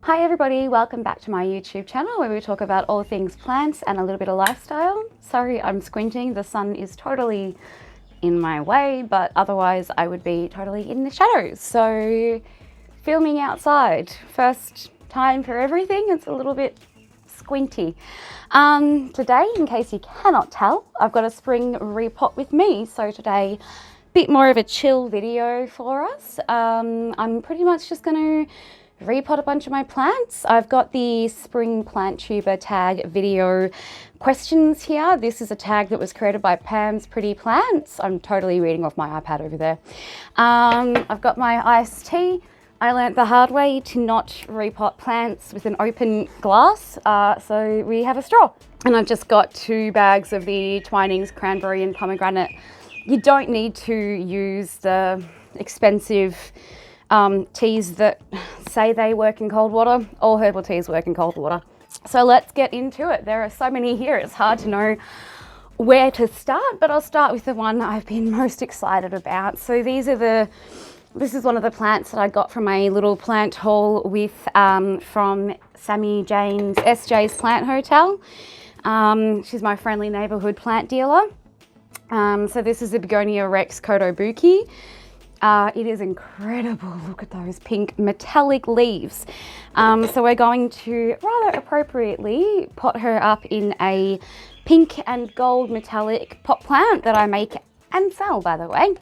Hi everybody, welcome back to my YouTube channel where we talk about all things plants and a little bit of lifestyle. Sorry, I'm squinting. The sun is totally in my way, but otherwise I would be totally in the shadows. So filming outside, first time for everything. It's a little bit squinty. Today, in case you cannot tell, I've got a spring repot with me. So today, bit more of a chill video for us. I'm pretty much just going to repot a bunch of my plants. I've got the spring Plantuber tag video questions here. This is a tag that was created by Pams Pretty Plants. I'm totally reading off my iPad over there. I've got my iced tea. I learnt the hard way to not repot plants with an open glass, so we have a straw. And I've just got 2 bags of the Twinings cranberry and pomegranate. You don't need to use the expensive teas that say they work in cold water. All herbal teas work in cold water. So let's get into it. There are so many here, it's hard to know where to start, but I'll start with the one I've been most excited about. So this is one of the plants that I got from a little plant haul with from Sammy Jane's SJ's Plant Hotel. She's my friendly neighborhood plant dealer. So this is the Begonia Rex Kotobuki. It is incredible. Look at those pink metallic leaves. So we're going to rather appropriately pot her up in a pink and gold metallic pot plant that I make and sell, by the way.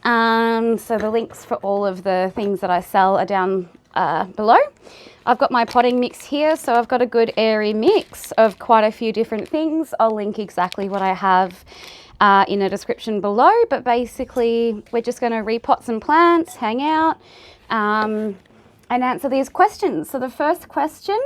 So the links for all of the things that I sell are down below. I've got my potting mix here, so I've got a good airy mix of quite a few different things. I'll link exactly what I have in a description below, but basically we're just going to repot some plants, hang out, and answer these questions. So the first question,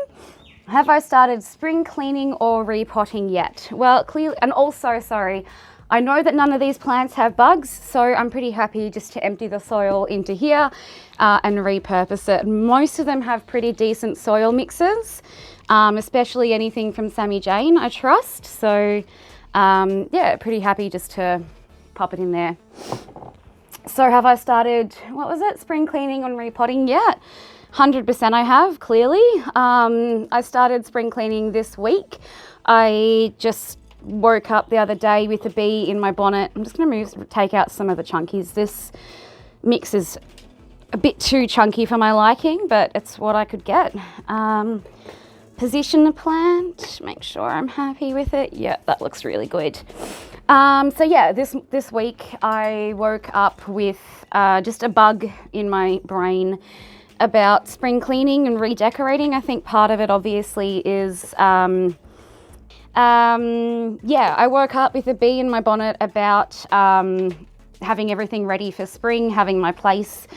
have I started spring cleaning or repotting yet? Well, clearly, and also, sorry, I know that none of these plants have bugs, so I'm pretty happy just to empty the soil into here and repurpose it. Most of them have pretty decent soil mixes, especially anything from Sammy Jane, I trust. So yeah, pretty happy just to pop it in there. So have I started, what was it, spring cleaning and repotting yet? 100% I have, clearly. I started spring cleaning this week. I just woke up the other day with a bee in my bonnet. I'm just going to take out some of the chunkies. This mix is a bit too chunky for my liking, but it's what I could get. Position the plant, make sure I'm happy with it. Yeah, that looks really good. So yeah, this week I woke up with just a bug in my brain about spring cleaning and redecorating. I think part of it obviously is, yeah, I woke up with a bee in my bonnet about having everything ready for spring, having my place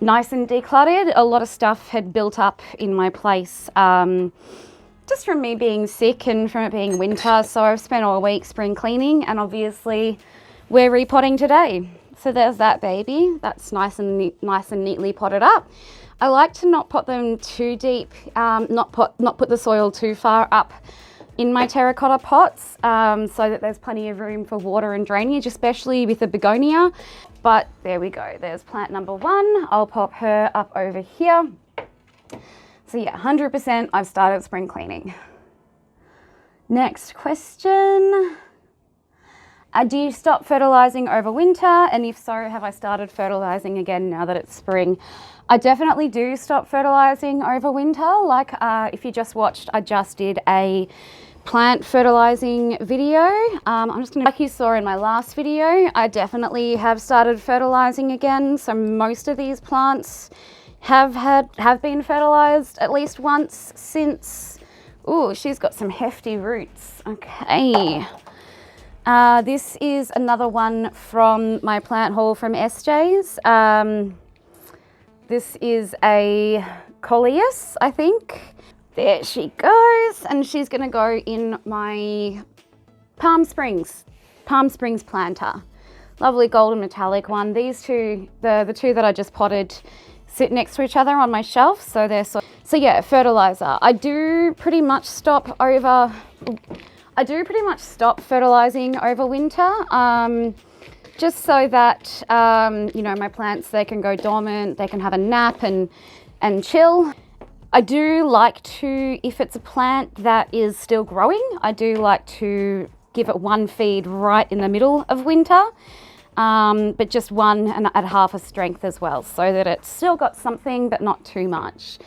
nice and decluttered. A lot of stuff had built up in my place just from me being sick and from it being winter. So I've spent all week spring cleaning, and obviously we're repotting today. So there's that baby. That's nice and neatly potted up. I like to not pot them too deep, not put the soil too far up in my terracotta pots, so that there's plenty of room for water and drainage, especially with the begonia. But there we go, there's plant number 1. I'll pop her up over here. So yeah, 100% I've started spring cleaning. Next question. Do you stop fertilizing over winter? And if so, have I started fertilizing again now that it's spring? I definitely do stop fertilizing over winter. Like if you just watched, I just did a plant fertilizing video. I'm just gonna, like you saw in my last video, I definitely have started fertilizing again. So most of these plants have been fertilized at least once since. Oh, she's got some hefty roots. Okay. This is another one from my plant haul from SJ's. This is a coleus, I think. There she goes, and she's gonna go in my Palm Springs planter. Lovely golden metallic one. These two, the 2 that I just potted, sit next to each other on my shelf, so they're so yeah, fertilizer. I do pretty much stop fertilizing over winter, just so that you know, my plants, they can go dormant, they can have a nap and chill. I do like to, if it's a plant that is still growing, I do like to give it one feed right in the middle of winter, but just one and at half a strength as well, so that it's still got something but not too much.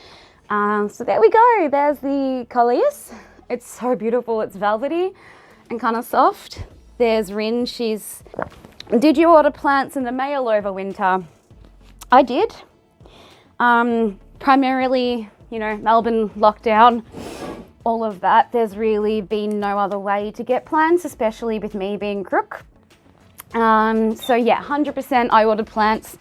So there we go, there's the Coleus. It's so beautiful, it's velvety and kind of soft. There's Rin, did you order plants in the mail over winter? I did. Primarily, you know, Melbourne lockdown, all of that. There's really been no other way to get plants, especially with me being crook. So yeah, 100% I ordered plants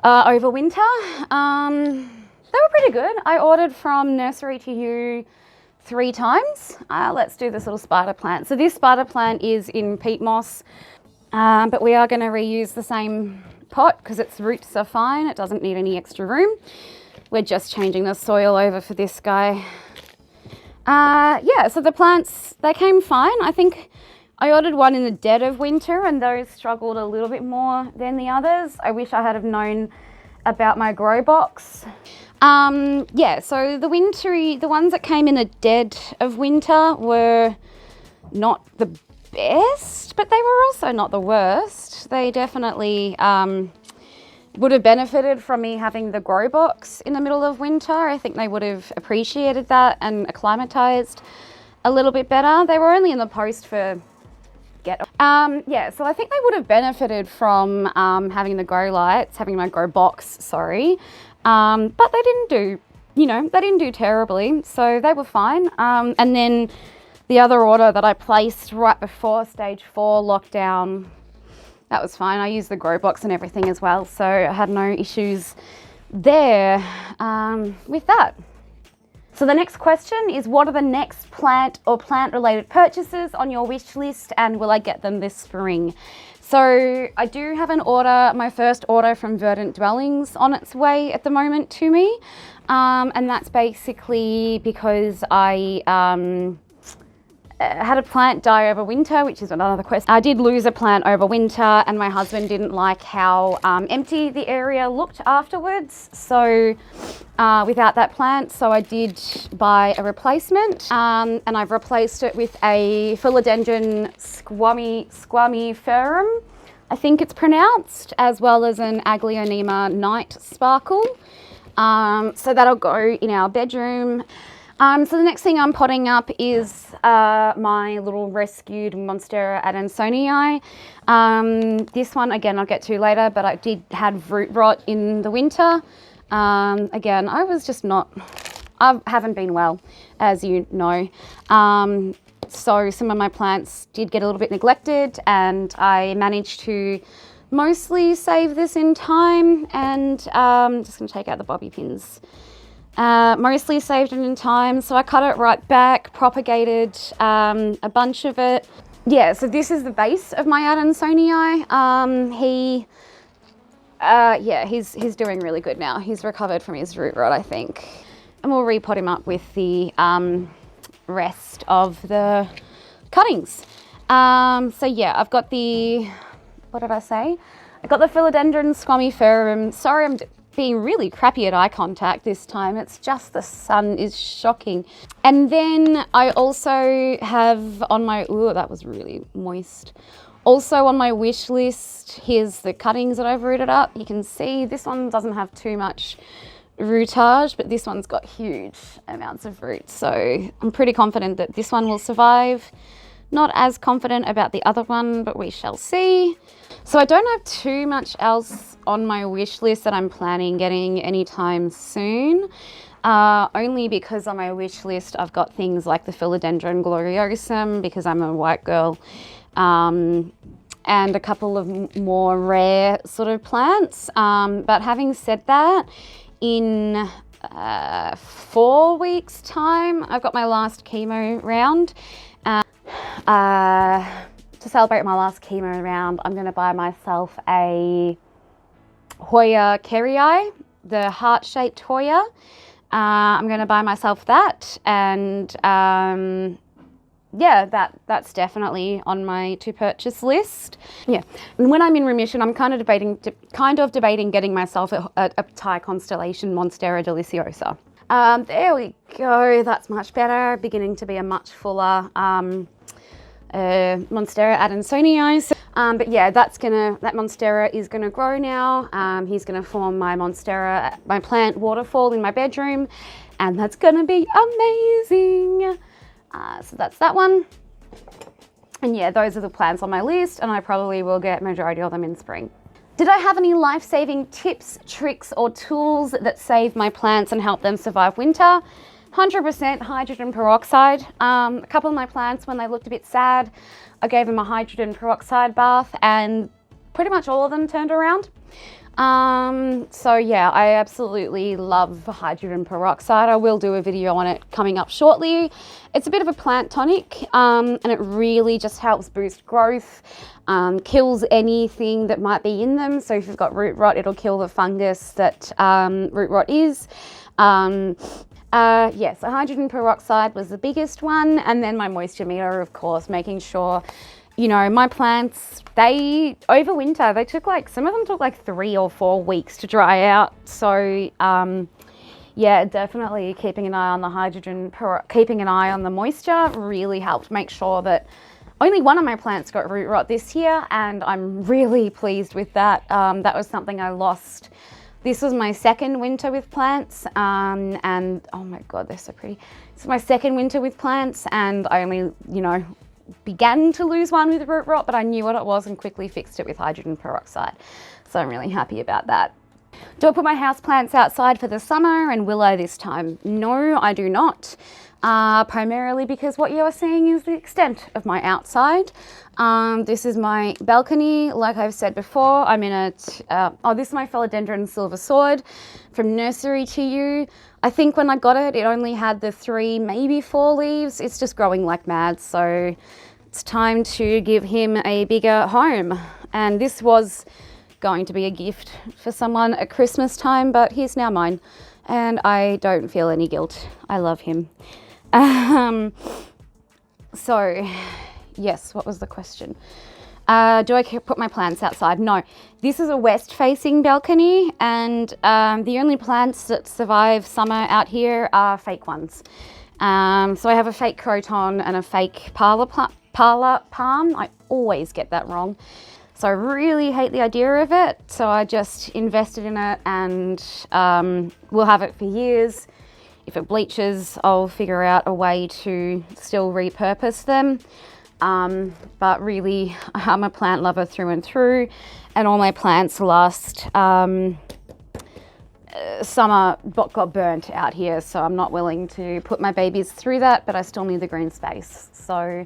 over winter. They were pretty good. I ordered from Nursery to You 3 times. Let's do this little spider plant. So this spider plant is in peat moss, but we are going to reuse the same pot because its roots are fine. It doesn't need any extra room. We're just changing the soil over for this guy. Yeah, so the plants, they came fine. I think I ordered one in the dead of winter and those struggled a little bit more than the others. I wish I had have known about my grow box. Yeah, so the ones that came in the dead of winter were not the best, but they were also not the worst. They definitely would have benefited from me having the grow box in the middle of winter. I think they would have appreciated that and acclimatized a little bit better. They were only in the post for yeah, so I think they would have benefited from having the grow lights, having my grow box, sorry. But they didn't do, you know, they didn't do terribly, so they were fine. And then the other order that I placed right before stage 4 lockdown, that was fine. I used the grow box and everything as well, so I had no issues there with that. So the next question is, what are the next plant or plant related purchases on your wish list, and will I get them this spring? So I do have an order, my first order from Verdant Dwellings on its way at the moment to me. And that's basically because I had a plant die over winter, which is another question. I did lose a plant over winter and my husband didn't like how empty the area looked afterwards. So without that plant, so I did buy a replacement and I've replaced it with a philodendron squamiferum, I think it's pronounced, as well as an Aglaonema night sparkle. So that'll go in our bedroom. So the next thing I'm potting up is my little rescued Monstera Adansonii. This one, again, I'll get to later, but I did have root rot in the winter. Again, I haven't been well, as you know. So some of my plants did get a little bit neglected and I managed to mostly save this in time, and I'm just going to take out the bobby pins. Mostly saved it in time, so I cut it right back, propagated a bunch of it. Yeah, so this is the base of my Adansonii. He's doing really good now. He's recovered from his root rot, I think. And we'll repot him up with the rest of the cuttings. So yeah, I've got the, what did I say? I got the philodendron squamiferum. Sorry, I'm being really crappy at eye contact this time. It's just the sun is shocking. And then I also have on my, ooh, that was really moist. Also on my wish list, here's the cuttings that I've rooted up. You can see this one doesn't have too much rootage, but this one's got huge amounts of roots. So I'm pretty confident that this one will survive. Not as confident about the other one, but we shall see. So I don't have too much else on my wish list that I'm planning getting anytime soon. Only because on my wish list I've got things like the philodendron gloriosum because I'm a white girl, and a couple of more rare sort of plants. But having said that, in 4 weeks time I've got my last chemo round. To celebrate my last chemo round, I'm going to buy myself a Hoya kerrii, the heart-shaped Hoya. I'm going to buy myself that, and yeah, that's definitely on my to-purchase list. Yeah, and when I'm in remission, I'm kind of debating getting myself a Thai constellation Monstera deliciosa. There we go, that's much better. Beginning to be a much fuller Monstera adansonii. But yeah, that Monstera is gonna grow now. He's gonna form my plant waterfall in my bedroom, and that's gonna be amazing. So that's that one. And yeah, those are the plants on my list, and I probably will get majority of them in spring. Did I have any life-saving tips, tricks, or tools that save my plants and help them survive winter? 100% hydrogen peroxide. A couple of my plants, when they looked a bit sad, I gave them a hydrogen peroxide bath, and pretty much all of them turned around. So yeah, I absolutely love hydrogen peroxide. I will do a video on it coming up shortly. It's a bit of a plant tonic, and it really just helps boost growth, kills anything that might be in them. So if you've got root rot, it'll kill the fungus that root rot is. Yes, so hydrogen peroxide was the biggest one, and then my moisture meter, of course, making sure, you know, my plants, they overwinter. They took some of them took 3 or 4 weeks to dry out. So yeah, definitely keeping an eye on the moisture really helped make sure that only one of my plants got root rot this year, and I'm really pleased with that. That was something I lost. This was my second winter with plants, and oh my God, they're so pretty. This is my second winter with plants, and I only, you know, began to lose one with root rot, but I knew what it was and quickly fixed it with hydrogen peroxide. So I'm really happy about that. Do I put my houseplants outside for the summer, and will I this time? No, I do not. Primarily because what you are seeing is the extent of my outside. This is my balcony. Like I've said before, I'm in it. This is my philodendron silver sword from nursery to you. I think when I got it, it only had the 3, maybe 4 leaves. It's just growing like mad. So it's time to give him a bigger home. And this was going to be a gift for someone at Christmas time, but he's now mine. And I don't feel any guilt. I love him. So yes, what was the question? Do I put my plants outside? No. This is a west-facing balcony, and the only plants that survive summer out here are fake ones. So I have a fake croton and a fake parlor palm. I always get that wrong. So I really hate the idea of it. So I just invested in it, and we'll have it for years. If it bleaches, I'll figure out a way to still repurpose them. But really, I'm a plant lover through and through, and all my plants last summer got burnt out here, so I'm not willing to put my babies through that, but I still need the green space. So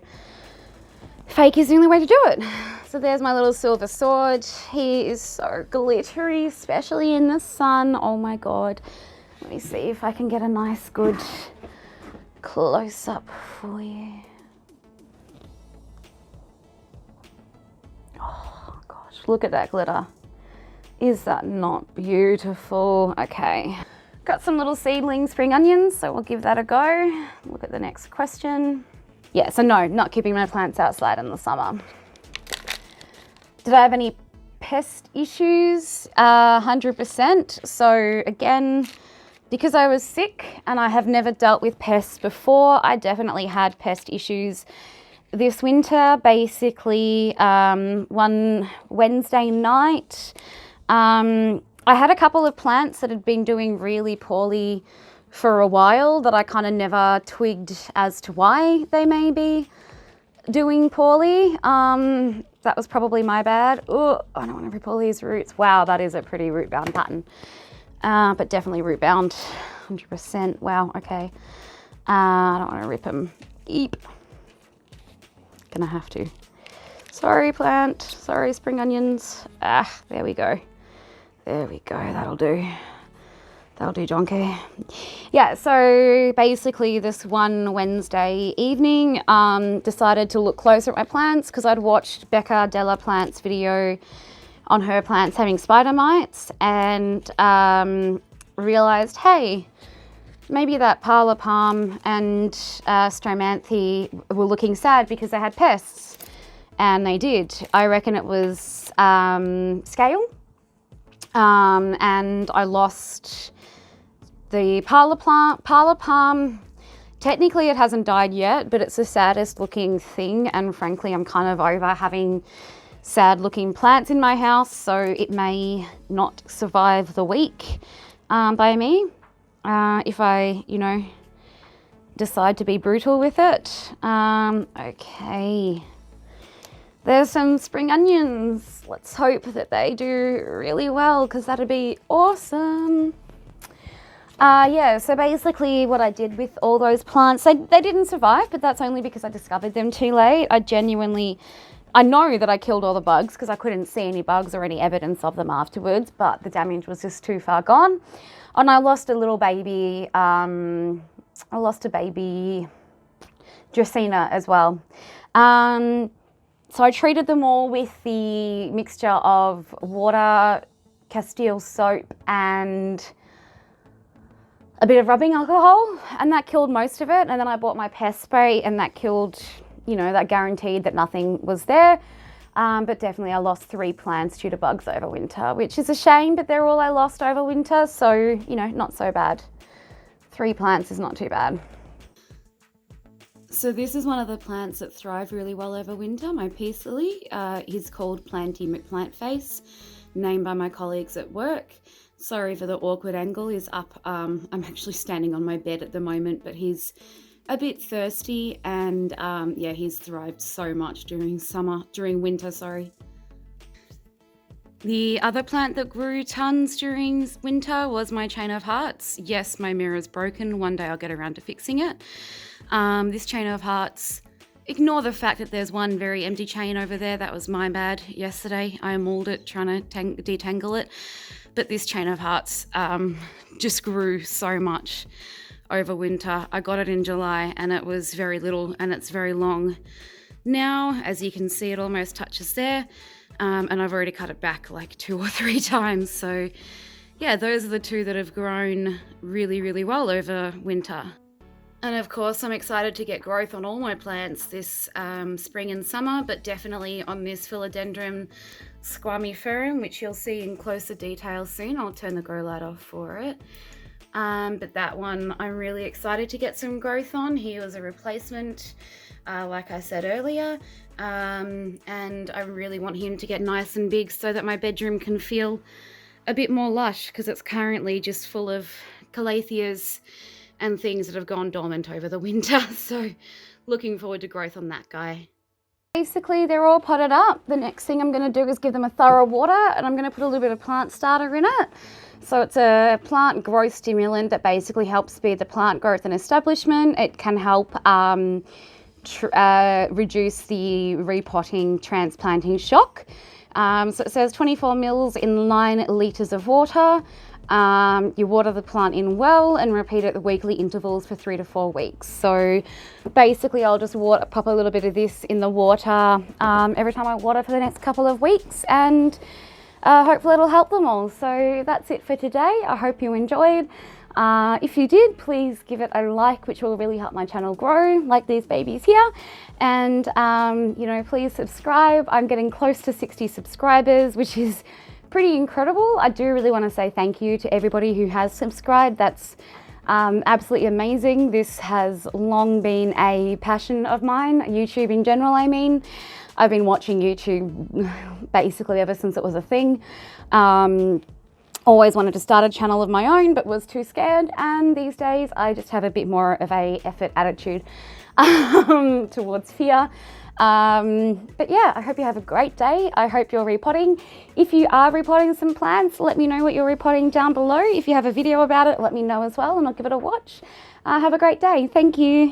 fake is the only way to do it. So there's my little silver sword. He is so glittery, especially in the sun. Oh my God. Let me see if I can get a nice good close up for you. Oh gosh, look at that glitter. Is that not beautiful? Okay, got some little seedling spring onions, so we'll give that a go. Look at the next question. Yeah, so no, not keeping my plants outside in the summer. Did I have any pest issues? 100%. So again, because I was sick and I have never dealt with pests before, I definitely had pest issues this winter. Basically, one Wednesday night, I had a couple of plants that had been doing really poorly for a while that I kind of never twigged as to why they may be doing poorly. That was probably my bad. Oh, I don't want to rip all these roots. Wow, that is a pretty root bound pattern. But definitely root bound, 100%. Wow, okay. I don't want to rip them. Eep. Gonna have to. Sorry, plant. Sorry, spring onions. There we go. There we go. That'll do. That'll do, donkey. Yeah, so basically this one Wednesday evening, decided to look closer at my plants because I'd watched Becca Della Plant's video on her plants having spider mites, and realized, hey, maybe that parlor palm and stromanthe were looking sad because they had pests, and they did. I reckon it was scale, and I lost The parlor palm, technically it hasn't died yet, but it's the saddest looking thing, and frankly I'm kind of over having sad looking plants in my house, so it may not survive the week by me if I, you know, decide to be brutal with it. Okay, there's some spring onions. Let's hope that they do really well, because that'd be awesome. Yeah, so basically what I did with all those plants, they didn't survive, but that's only because I discovered them too late. I know that I killed all the bugs because I couldn't see any bugs or any evidence of them afterwards, but the damage was just too far gone. And I lost a little baby, I lost a baby Dracaena as well. So I treated them all with the mixture of water, Castile soap, and a bit of rubbing alcohol, and that killed most of it. And then I bought my pest spray, and that killed, you know, that guaranteed that nothing was there. But definitely I lost 3 plants due to bugs over winter, which is a shame, but they're all I lost over winter. So, you know, not so bad. 3 plants is not too bad. So this is one of the plants that thrive really well over winter, my peace lily. He's called Planty McPlantface, named by my colleagues at work. Sorry for the awkward angle. He's up. I'm actually standing on my bed at the moment, but he's a bit thirsty, and yeah, he's thrived so much during winter, sorry. The other plant that grew tons during winter was my chain of hearts. Yes, my mirror's broken. One day I'll get around to fixing it. This chain of hearts, ignore the fact that there's one very empty chain over there. That was my bad yesterday. I mauled it trying to detangle it. But this chain of hearts just grew so much over winter. I got it in July and it was very little, and it's very long now. As you can see, it almost touches there. And I've already cut it back like 2 or 3 times. So yeah, those are the 2 that have grown really, really well over winter. And of course, I'm excited to get growth on all my plants this spring and summer, but definitely on this philodendron squamiferum, which you'll see in closer detail soon. I'll turn the grow light off for it. But that one I'm really excited to get some growth on. He was a replacement, like I said earlier, and I really want him to get nice and big so that my bedroom can feel a bit more lush, because it's currently just full of calatheas and things that have gone dormant over the winter. So looking forward to growth on that guy. Basically, they're all potted up. The next thing I'm going to do is give them a thorough water, and I'm going to put a little bit of plant starter in it. So it's a plant growth stimulant that basically helps speed the plant growth and establishment. It can help reduce the repotting, transplanting shock. So it says 24 mils in 9 litres of water. You water the plant in well and repeat it at weekly intervals for 3 to 4 weeks. So basically I'll just pop a little bit of this in the water every time I water for the next couple of weeks, and hopefully it'll help them all. So that's it for today. I hope you enjoyed. If you did, please give it a like, which will really help my channel grow, like these babies here. And you know, please subscribe. I'm getting close to 60 subscribers, which is pretty incredible. I do really want to say thank you to everybody who has subscribed. That's absolutely amazing. This has long been a passion of mine, YouTube in general, I mean. I've been watching YouTube basically ever since it was a thing. Always wanted to start a channel of my own, but was too scared. And these days I just have a bit more of a effort attitude towards fear. But yeah, I hope you have a great day. I hope you're repotting. If you are repotting some plants, let me know what you're repotting down below. If you have a video about it, let me know as well, and I'll give it a watch. Have a great day. Thank you.